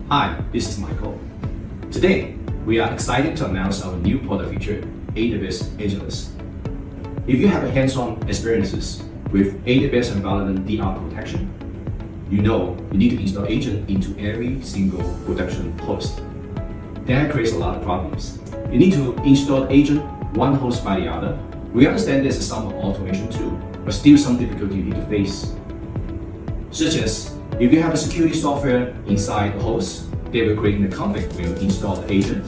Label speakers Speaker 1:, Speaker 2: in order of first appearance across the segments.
Speaker 1: Hi, this is Michael. Today, we are excited to announce our new product feature, AWS Agentless. If you have hands-on experiences with AWS environment DR protection, you know you need to install agent into every single production host. That creates a lot of problems. You need to install agent one host by the other. We understand there's some automation too, but still some difficulty you need to face. Such as, if you have a security software inside the host, they will create the conflict when you install the agent.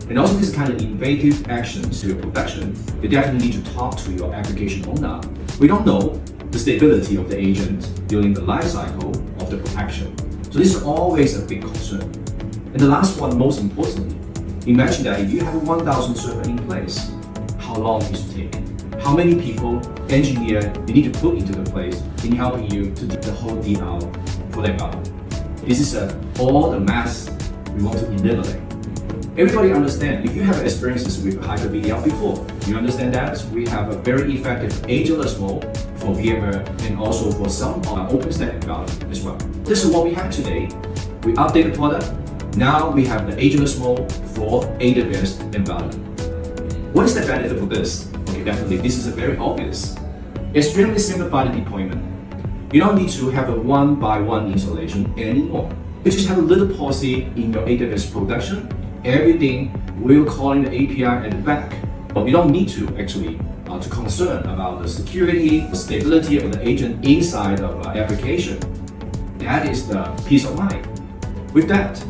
Speaker 1: And also this kind of invasive actions to your production, you definitely need to talk to your application owner. We don't know the stability of the agent during the life cycle of the protection. So this is always a big concern. And the last one, most importantly, imagine that if you have 1,000 server in place, how long it to take? How many people, engineer, you need to put into the place in helping you to do the whole DR for that environment? This is all the math we want to eliminate. Everybody understand, if you have experiences with Hyper-VDR before, you understand that we have a very effective agentless mode for VMware and also for some OpenStack environment as well. This is what we have today. We update the product. Now we have the agentless mode for AWS environment. What is the benefit for this? Okay, definitely, this is a very obvious. Extremely simplified deployment. You don't need to have a one-by-one installation anymore. You just have a little policy in your AWS production. Everything will call in the API at the back. But you don't need to actually to concern about the security, the stability of the agent inside of the application. That is the peace of mind. With that,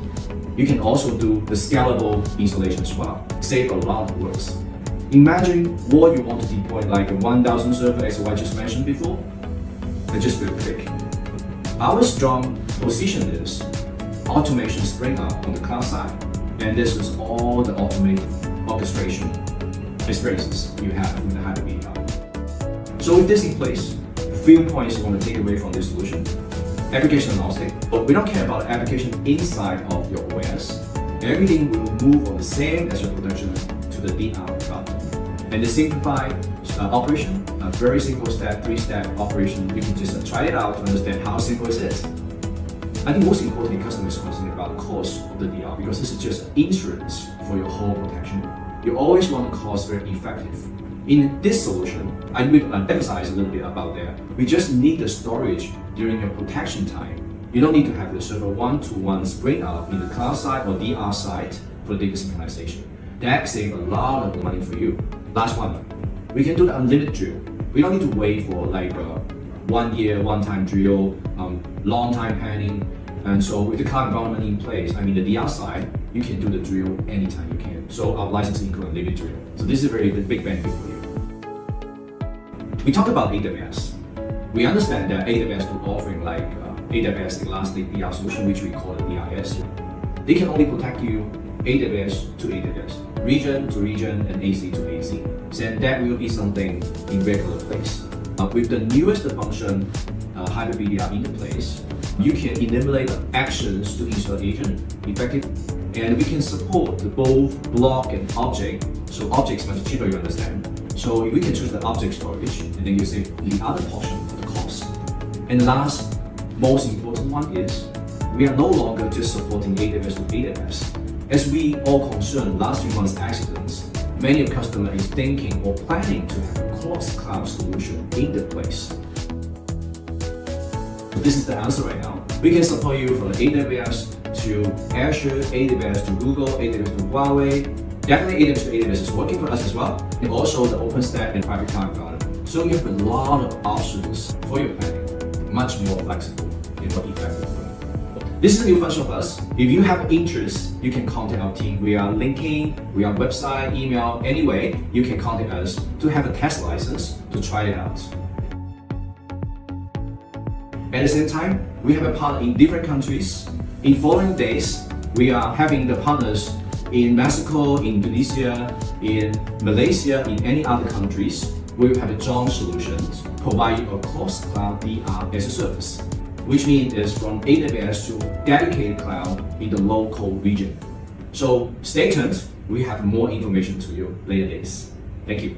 Speaker 1: you can also do the scalable installation as well. Save a lot of works. Imagine what you want to deploy like a 1,000 server as I just mentioned before. And just real quick. Our strong position is automation spring up on the cloud side. And this is all the automated orchestration experiences you have with the Hyper-VDR. So with this in place, a few points you want to take away from this solution. Application agnostic, but we don't care about the application inside of your OS. Everything will move on the same as your production to the DR cloud. And the simplified operation, a very simple step, 3-step operation. You can just try it out to understand how simple it is. I think most importantly, customers are concerned about the cost of the DR because this is just insurance for your whole protection. You always want the cost very effective. In this solution, I will emphasize a little bit about that. We just need the storage during your protection time. You don't need to have the server one-to-one spring up in the cloud side or DR side for the data synchronization. That saves a lot of money for you. Last one, we can do the unlimited drill. We don't need to wait for like 1 year, one-time drill, long time planning. And so with the cloud environment in place, I mean the DR side, you can do the drill anytime you can. So our license includes unlimited drill. So this is a very big benefit for you. We talked about AWS. We understand that AWS is offering like AWS Elastic DR solution, which we call the DRS. They can only protect you AWS to AWS, region to region, and AC to AC. So that will be something in regular place. With the newest function, Hyper-VDR in place, you can eliminate actions to install agent effective, and we can support both block and object. So object is much cheaper, you understand. So we can choose the object storage, and then you save the other portion of the cost. And the last, most important one is, we are no longer just supporting AWS to AWS. As we all concerned last few months' accidents, many of customers is thinking or planning to have a cross-cloud solution in the place. So this is the answer right now. We can support you from AWS to Azure, AWS to Google, AWS to Huawei. Definitely AWS to AWS is working for us as well. And also the OpenStack and private cloud environment. So you have a lot of options for your planning. Much more flexible and more effective. This is a new function of us. If you have interest, you can contact our team. We are linking, we are website, email, anyway, you can contact us to have a test license to try it out. At the same time, we have a partner in different countries. In following days, we are having the partners in Mexico, in Indonesia, in Malaysia, in any other countries. We will have a joint solutions, provide you a cross-cloud DR as a service, which means is from AWS to dedicated cloud in the local region. So stay tuned, we have more information to you later days. Thank you.